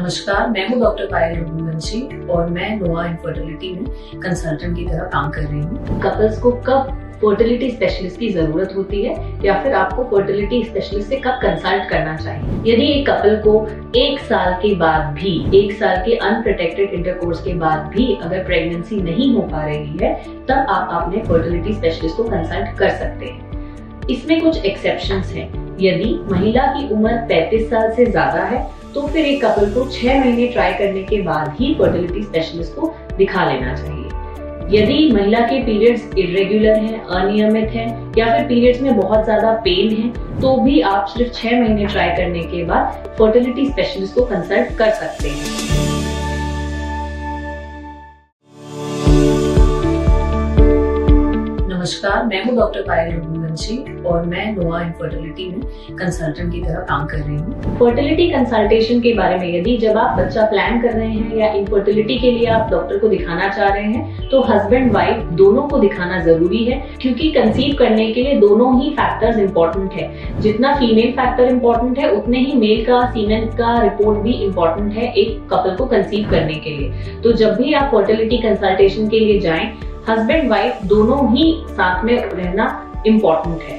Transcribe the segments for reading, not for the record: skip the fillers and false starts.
नमस्कार, मैं हूँ डॉक्टर पायल रघुवंशी और मैं नोआ इनफर्टिलिटी में कंसल्टेंट की तरह काम कर रही हूँ। कपल्स को कब फर्टिलिटी स्पेशलिस्ट की जरूरत होती है या फिर आपको फर्टिलिटी स्पेशलिस्ट से कब कंसल्ट करना चाहिए? यदि एक कपल को 1 साल के बाद भी, 1 साल के अनप्रोटेक्टेड इंटरकोर्स के बाद भी अगर प्रेगनेंसी नहीं हो पा रही है, तब आप अपने फर्टिलिटी स्पेशलिस्ट को कंसल्ट कर सकते हैं। इसमें कुछ एक्सेप्शंस हैं। यदि महिला की उम्र 35 साल से ज्यादा है तो फिर एक कपल को 6 महीने ट्राई करने के बाद ही फर्टिलिटी स्पेशलिस्ट को दिखा लेना चाहिए। यदि महिला के पीरियड्स इरेगुलर हैं, अनियमित हैं या फिर पीरियड्स में बहुत ज्यादा पेन है, तो भी आप सिर्फ 6 महीने ट्राई करने के बाद फर्टिलिटी स्पेशलिस्ट को कंसल्ट कर सकते हैं। नमस्कार, मैं हूँ डॉक्टर पायल रघुवंशी और मैं नोआ इनफर्टिलिटी में कंसल्टेंट की तरह काम कर रही हूँ। फर्टिलिटी कंसल्टेशन के बारे में, यदि जब आप बच्चा प्लान कर रहे हैं या इनफर्टिलिटी के लिए आप डॉक्टर को दिखाना चाह रहे हैं, तो हस्बैंड वाइफ दोनों को दिखाना जरूरी है, क्योंकि कंसीव करने के लिए दोनों ही फैक्टर्स इंपॉर्टेंट है। जितना फीमेल फैक्टर इंपॉर्टेंट है, उतने ही मेल का, सीमेन का रिपोर्ट भी इंपॉर्टेंट है एक कपल को कंसीव करने के लिए। तो जब भी आप फर्टिलिटी कंसल्टेशन के लिए जाएं, हस्बैंड वाइफ दोनों ही साथ में रहना इम्पोर्टेंट है।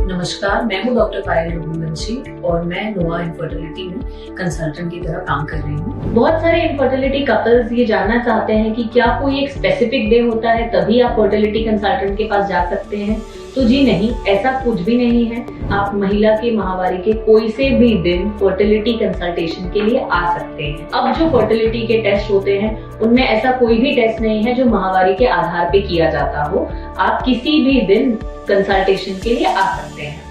नमस्कार, मैं हूँ डॉक्टर पायल रघुवंशी और मैं नोआ इनफर्टिलिटी में कंसल्टेंट की तरह काम कर रही हूँ। बहुत सारे इनफर्टिलिटी कपल्स ये जानना चाहते हैं कि क्या कोई एक स्पेसिफिक डे होता है तभी आप फर्टिलिटी कंसल्टेंट के पास जा सकते हैं? तो जी नहीं, ऐसा कुछ भी नहीं है। आप महिला के माहवारी के कोई से भी दिन फर्टिलिटी कंसल्टेशन के लिए आ सकते हैं। अब जो फर्टिलिटी के टेस्ट होते हैं, उनमें ऐसा कोई भी टेस्ट नहीं है जो माहवारी के आधार पे किया जाता हो। आप किसी भी दिन कंसल्टेशन के लिए आ सकते हैं।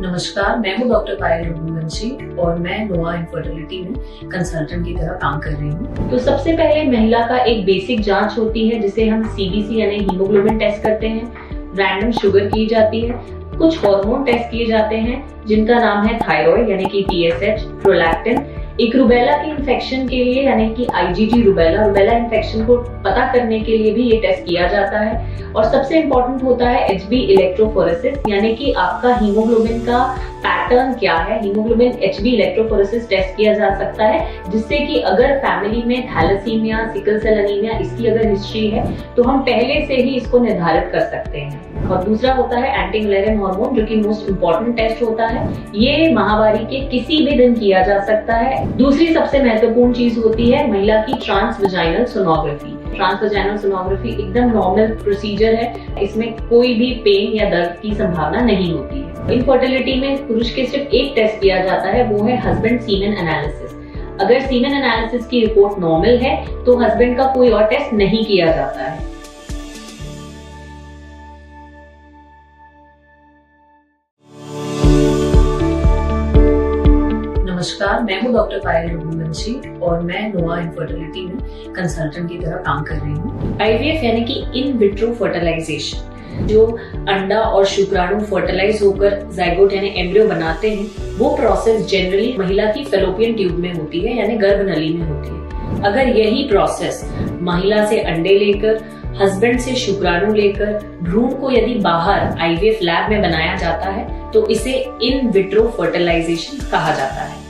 नमस्कार, मैं हूँ डॉक्टर पायल रघुवंशी और मैं नोआ इनफर्टिलिटी में कंसल्टेंट की तरह काम कर रही हूँ। तो सबसे पहले महिला का एक बेसिक जांच होती है जिसे हम सीबीसी यानी हीमोग्लोबिन टेस्ट करते हैं। रैंडम शुगर की जाती है। कुछ हार्मोन टेस्ट किए जाते हैं जिनका नाम है थायराइड यानी कि TSH, प्रोलैक्टिन। एक रूबेला के इन्फेक्शन के लिए यानी कि IgG रूबेला इन्फेक्शन को पता करने के लिए भी ये टेस्ट किया जाता है। और सबसे इम्पोर्टेंट होता है HB इलेक्ट्रोफोरेसिस, यानी कि आपका हीमोग्लोबिन का पैटर्न क्या है। हीमोग्लोबिन HB इलेक्ट्रोफोरेसिस टेस्ट किया जा सकता है, जिससे कि अगर फैमिली में थैलेसीमिया, सिकल सेल एनीमिया इसकी अगर हिस्ट्री है तो हम पहले से ही इसको निर्धारित कर सकते हैं। और दूसरा होता है एंटी मुलेरियन हार्मोन, जो कि मोस्ट इम्पोर्टेंट टेस्ट होता है। ये माहवारी के किसी भी दिन किया जा सकता है। दूसरी सबसे महत्वपूर्ण चीज होती है महिला की ट्रांसवेजाइनल सोनोग्राफी। ट्रांसवेजाइनल सोनोग्राफी एकदम नॉर्मल प्रोसीजर है। इसमें कोई भी पेन या दर्द की संभावना नहीं होती है। इनफर्टिलिटी में पुरुष के सिर्फ एक टेस्ट किया जाता है, वो है हस्बैंड सीमेन एनालिसिस। अगर सीमेन एनालिसिस की रिपोर्ट नॉर्मल है तो हस्बैंड का कोई और टेस्ट नहीं किया जाता है। नमस्कार, मैं हूँ डॉक्टर पायल रघुवंशी और मैं नोआ इनफर्टिलिटी में कंसल्टेंट की तरह काम कर रही हूँ। IVF यानी कि इन विट्रो फर्टिलाइजेशन, जो अंडा और शुक्राणु फर्टिलाइज होकर जाइगोट यानी एम्ब्रियो बनाते हैं, वो प्रोसेस जनरली महिला की फेलोपियन ट्यूब में होती है यानी गर्भनली में होती है। अगर यही प्रोसेस महिला से अंडे लेकर, हस्बैंड से शुक्राणु लेकर, भ्रूण को यदि बाहर IVF लैब में बनाया जाता है तो इसे इन विट्रो फर्टिलाइजेशन कहा जाता है।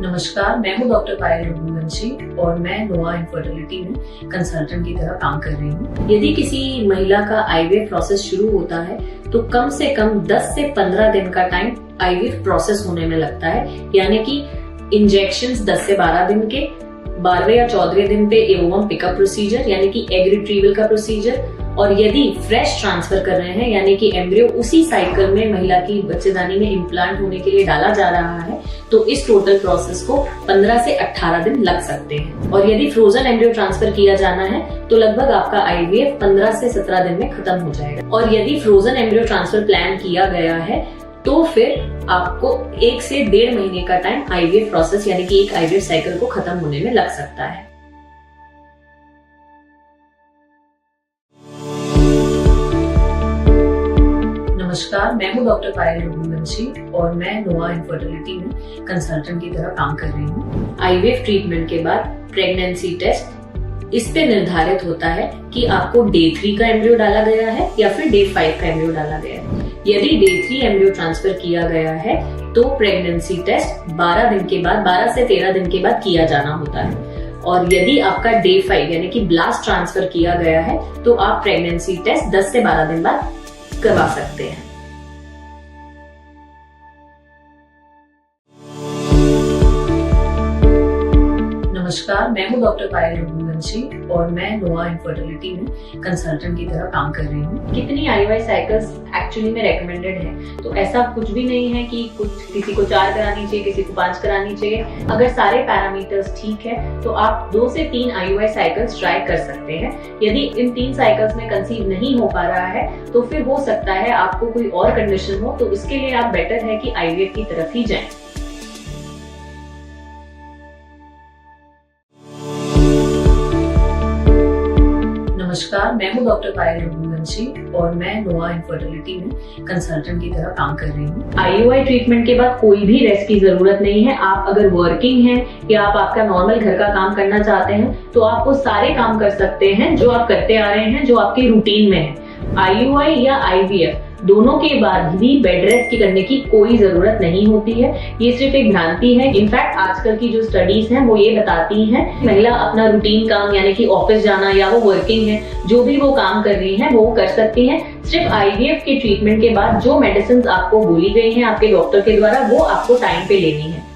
नमस्कार, मैं हूँ डॉक्टर पायल रघुवंशी और मैं नोआ इनफर्टिलिटी में कंसल्टेंट की तरह काम कर रही हूँ। यदि किसी महिला का IVF प्रोसेस शुरू होता है तो कम से कम 10 से 15 दिन का टाइम IVF प्रोसेस होने में लगता है, यानी कि इंजेक्शंस 10 से 12 दिन के, 12वें या 14वें दिन पे एवोम पिकअप प्रोसीजर यानी कि एग रिट्रीवल का प्रोसीजर। और यदि फ्रेश ट्रांसफर कर रहे हैं यानी कि एम्ब्रियो उसी साइकिल में महिला की बच्चेदानी में इम्प्लांट होने के लिए डाला जा रहा है, तो इस टोटल प्रोसेस को 15 से 18 दिन लग सकते हैं। और यदि फ्रोजन एम्ब्रियो ट्रांसफर किया जाना है तो लगभग आपका IVF 15 से 17 दिन में खत्म हो जाएगा। और यदि फ्रोजन एम्ब्रियो ट्रांसफर प्लान किया गया है तो फिर आपको 1 से 1.5 महीने का टाइम IVF प्रोसेस यानी कि एक IVF साइकिल को खत्म होने में लग सकता है। नमस्कार, मैं हूँ डॉक्टर पायल रघुवंशी और मैं नोआ इनफर्टिलिटी में कंसल्टेंट की तरह काम कर रही हूँ। आईवीएफ ट्रीटमेंट के बाद प्रेगनेंसी टेस्ट इस पे निर्धारित होता है कि आपको डे 3 का एम्ब्रियो डाला गया है या फिर डे 5 का एम्ब्रियो डाला गया है। यदि डे 3 एम्ब्रियो ट्रांसफर किया गया है तो प्रेगनेंसी टेस्ट 12 दिन के बाद 12 से 13 दिन के बाद किया जाना होता है, और यदि आपका डे 5 यानी कि ब्लास्ट ट्रांसफर किया गया है तो आप प्रेगनेंसी टेस्ट 10 से 12 दिन बाद करवा सकते हैं। नमस्कार, मैं हूँ डॉक्टर पायल रघुवंशी और मैं नोआ इनफर्टिलिटी में कंसल्टेंट की तरह काम कर रही हूँ। कितनी आईयूआई साइकिल्स एक्चुअली में रेकमेंडेड है, तो ऐसा कुछ भी नहीं है कि किसी को 4 करानी चाहिए, किसी को 5 करानी चाहिए। अगर सारे पैरामीटर्स ठीक है तो आप 2 से 3 आईयूआई साइकिल्स ट्राई कर सकते हैं। यदि इन 3 साइकिल्स में कंसीव नहीं हो पा रहा है तो फिर हो सकता है आपको कोई और कंडीशन हो, तो इसके लिए आप बेटर है कि आईवीएफ की तरफ ही जाएं। नमस्कार, मैं हूँ डॉक्टर पायल रघुवंशी और मैं नोआ इनफर्टिलिटी में कंसल्टेंट की तरह काम कर रही हूँ। आईयूआई ट्रीटमेंट के बाद कोई भी रेस्ट की जरूरत नहीं है। आप अगर वर्किंग हैं या आप आपका नॉर्मल घर का काम करना चाहते हैं तो आप वो सारे काम कर सकते हैं जो आप करते आ रहे हैं, जो आपके रूटीन में है। आईयूआई या आईवीएफ दोनों के बाद भी बेड रेस्ट करने की कोई जरूरत नहीं होती है। ये सिर्फ एक भ्रांति है। इनफैक्ट आजकल की जो स्टडीज हैं वो ये बताती हैं महिला अपना रूटीन काम यानी कि ऑफिस जाना या वो वर्किंग है, जो भी वो काम कर रही हैं वो कर सकती हैं। सिर्फ आईवीएफ के ट्रीटमेंट के बाद जो मेडिसिन आपको बोली गई हैं आपके डॉक्टर के द्वारा वो आपको टाइम पे लेनी है।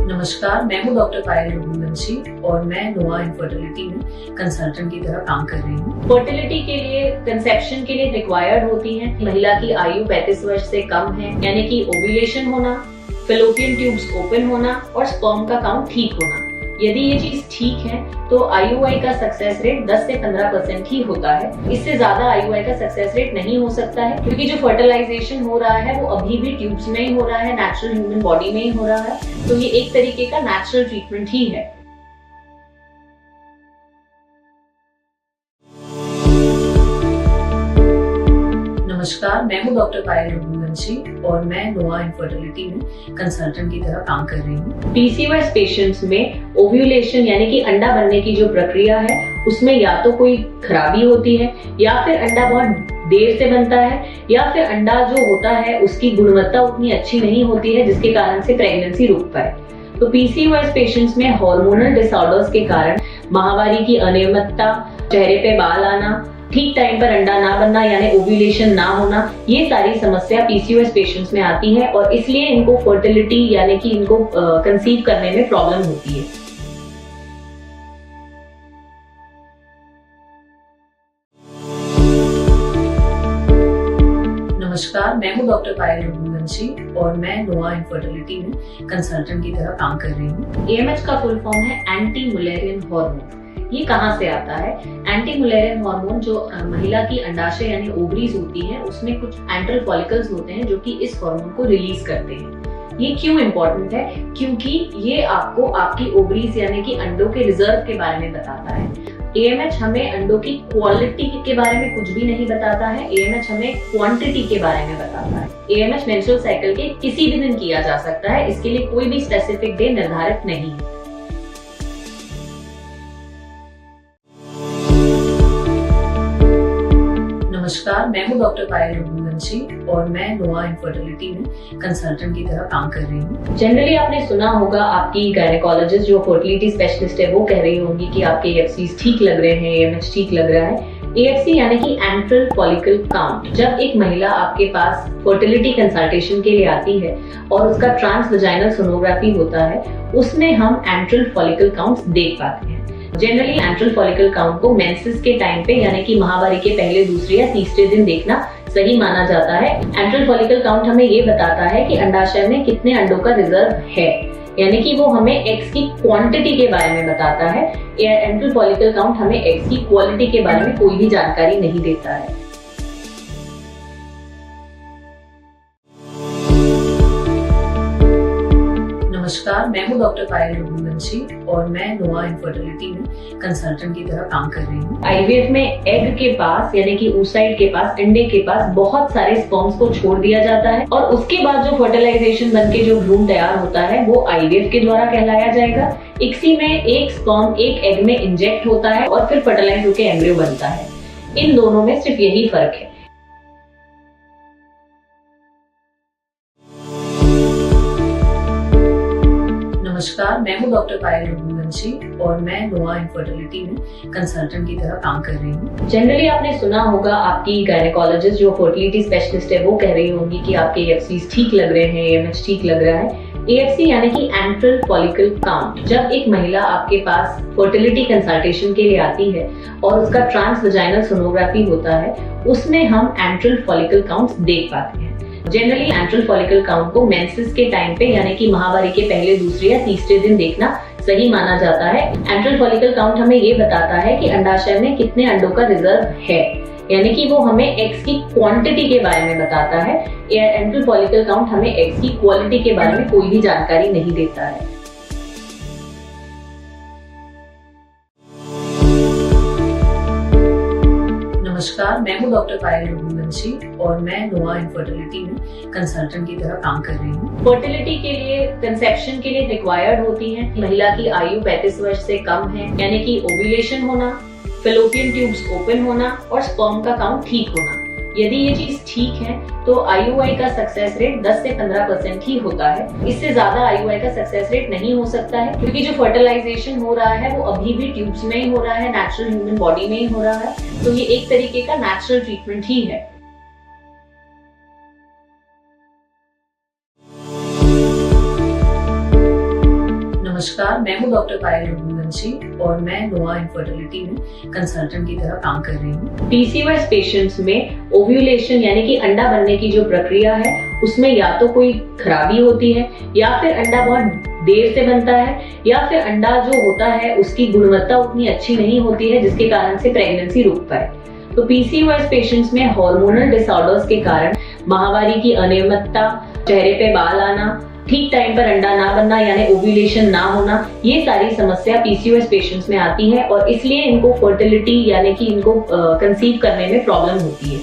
नमस्कार, मैं हूँ डॉक्टर पायल रघुवंशी और मैं नोआ इनफर्टिलिटी में कंसल्टेंट की तरह काम कर रही हूँ। फर्टिलिटी के लिए, कंसेप्शन के लिए रिक्वायर्ड होती है महिला की आयु 35 वर्ष से कम है, यानी कि ओव्यूलेशन होना, फैलोपियन ट्यूब्स ओपन होना और स्पर्म का काउंट ठीक होना। यदि ये चीज ठीक है तो आईयूआई का सक्सेस रेट 10 से 15% ही होता है। इससे ज्यादा आईयूआई का सक्सेस रेट नहीं हो सकता है, क्योंकि जो फर्टिलाइजेशन हो रहा है वो अभी भी ट्यूब्स में ही हो रहा है, नेचुरल ह्यूमन बॉडी में ही हो रहा है। तो ये एक तरीके का नेचुरल ट्रीटमेंट ही है। नमस्कार, मैं हूँ डॉक्टर पायल रघुवंशी और मैं नोआ इनफर्टिलिटी में कंसल्टेंट की तरह काम कर रही हूँ। पीसीओएस पेशेंट्स में ओव्यूलेशन यानी कि अंडा बनने की जो प्रक्रिया है उसमें या तो कोई खराबी होती है, या फिर अंडा बहुत देर से बनता है, या फिर अंडा जो होता है उसकी गुणवत्ता उतनी अच्छी नहीं होती है जिसके कारण से प्रेगनेंसी रुक पाए। तो पीसीओएस पेशेंट्स में हार्मोनल डिसऑर्डर्स के कारण माहवारी की अनियमितता, चेहरे पे बाल आना, ठीक टाइम पर अंडा ना बनना यानी ओव्यूलेशन ना होना, ये सारी समस्या पीसीओएस पेशेंट्स में आती है और इसलिए इनको फर्टिलिटी यानी कि इनको कंसीव करने में प्रॉब्लम होती है। नमस्कार, मैं हूँ डॉक्टर पायल रघुवंशी और मैं नोआ इनफर्टिलिटी में कंसल्टेंट की तरह काम कर रही हूँ। एएमएच का फुल फॉर्म है एंटी मुलेरियन हार्मोन। ये कहाँ से आता है? एंटी मुलेरियन हार्मोन जो महिला की अंडाशय यानी ओवरीज होती है उसमें कुछ एंट्रल फॉलिकल्स होते हैं जो कि इस हार्मोन को रिलीज करते हैं। ये क्यों इम्पोर्टेंट है? क्योंकि ये आपको आपकी ओवरीज यानी कि अंडों के रिजर्व के बारे में बताता है। एएमएच हमें अंडों की क्वालिटी के बारे में कुछ भी नहीं बताता है, एएमएच हमें क्वांटिटी के बारे में बताता है। एएमएच मेंस्ट्रुअल साइकिल के किसी भी दिन किया जा सकता है, इसके लिए कोई भी स्पेसिफिक डे निर्धारित नहीं है। नमस्कार, मैं हूँ डॉक्टर पायल रघुवंशी और मैं नोआ इनफर्टिलिटी में कंसल्टेंट की तरह काम कर रही हूँ। जनरली आपने सुना होगा आपकी गायनेकोलॉजिस्ट जो फर्टिलिटी स्पेशलिस्ट है वो कह रही होंगी कि आपके एएफसीज ठीक लग रहे हैं, एएमएच ठीक लग रहा है। एएफसी यानी कि एंट्रल फॉलिकल काउंट। जब एक महिला आपके पास फर्टिलिटी कंसल्टेशन के लिए आती है और उसका ट्रांसवेजाइनल सोनोग्राफी होता है, उसमें हम एंट्रल फॉलिकल काउंट्स देख पाते हैं। जनरली एंट्रल फॉलिकल काउंट को मेंसेस के टाइम पे यानी कि माहवारी के पहले, दूसरे या तीसरे दिन देखना सही माना जाता है। एंट्रल फॉलिकल काउंट हमें ये बताता है कि अंडाशय में कितने अंडों का रिजर्व है, यानी कि वो हमें एक्स की क्वांटिटी के बारे में बताता है। एंट्रल फॉलिकल काउंट हमें एक्स की क्वालिटी के बारे में कोई भी जानकारी नहीं देता है। नमस्कार, मैं हूँ डॉक्टर पायल रघुवंशी और मैं नोआ इनफर्टिलिटी में कंसल्टेंट की तरह काम कर रही हूँ। आईवीएफ में एग के पास यानी कि oocyte के पास, अंडे के पास बहुत सारे स्पर्म्स को छोड़ दिया जाता है और उसके बाद जो फर्टिलाइजेशन बनके जो भ्रूण तैयार होता है वो आईवीएफ के द्वारा कहलाया जाएगा। इसी में एक स्पर्म एक एग में इंजेक्ट होता है और फिर फर्टिलाइज होकर एम्ब्रियो बनता है। इन दोनों में सिर्फ यही फर्क है। नमस्कार, मैं हूँ डॉक्टर पायल रघुवंशी और मैं नोआ इनफर्टिलिटी में कंसल्टेंट की तरह काम कर रही हूँ। जनरली आपने सुना होगा, आपकी गायनेकोलॉजिस्ट जो फर्टिलिटी स्पेशलिस्ट है वो कह रही होंगी कि आपके AFCs ठीक लग रहे हैं, AMH ठीक लग रहा है। AFC यानी कि एंट्रल फॉलिकल काउंट। जब एक महिला आपके पास फर्टिलिटी कंसल्टेशन के लिए आती है और उसका ट्रांसवेजाइनल सोनोग्राफी होता है, उसमें हम एंट्रल फॉलिकल काउंट देख पाते हैं। जनरली एंट्रल फॉलिकल काउंट को मेंसेस के टाइम पे यानी कि माहवारी के पहले, दूसरे या तीसरे दिन देखना सही माना जाता है। एंट्रल फॉलिकल काउंट हमें ये बताता है कि अंडाशय में कितने अंडों का रिजर्व है, यानी कि वो हमें एग्स की क्वांटिटी के बारे में बताता है। एंट्रल फॉलिकल काउंट हमें एग्स की क्वालिटी के बारे में कोई भी जानकारी नहीं देता है। नमस्कार, मैं हूँ डॉक्टर पायल रघुवंशी और मैं नोआ इनफर्टिलिटी में कंसल्टेंट की तरह काम कर रही हूँ। फर्टिलिटी के लिए, कंसेप्शन के लिए रिक्वायर्ड होती है महिला की आयु 35 वर्ष से कम है, यानी कि ओव्यूलेशन होना, फैलोपियन ट्यूब्स ओपन होना और स्पर्म का काउंट ठीक होना। यदि ये चीज ठीक है तो IUI का सक्सेस रेट 10 से 15% ही होता है। इससे ज्यादा IUI का सक्सेस रेट नहीं हो सकता है, क्योंकि जो फर्टिलाइजेशन हो रहा है वो अभी भी ट्यूब्स में ही हो रहा है, नेचुरल ह्यूमन बॉडी में ही हो रहा है। तो ये एक तरीके का नेचुरल ट्रीटमेंट ही है। नमस्कार, मैं हूँ डॉक्टर पायल रघुवंशी और मैं नोआ इनफर्टिलिटी में कंसल्टेंट की तरह काम कर रही हूँ। PCOS पेशेंट्स में ओव्यूलेशन यानी कि अंडा बनने की जो प्रक्रिया है उसमें या तो कोई खराबी होती है, या फिर अंडा बहुत देर से बनता है, या फिर अंडा जो होता है उसकी गुणवत्ता उतनी अच्छी नहीं होती है जिसके कारण से प्रेगनेंसी रुक पाए। तो PCOS पेशेंट्स में हार्मोनल डिसऑर्डर्स के कारण माहवारी की अनियमितता, चेहरे पे बाल आना, ठीक टाइम पर अंडा ना बनना यानी ओव्यूलेशन ना होना, ये सारी समस्या PCOS पेशेंट्स में आती है और इसलिए इनको फर्टिलिटी यानी कि इनको कंसीव करने में प्रॉब्लम होती है।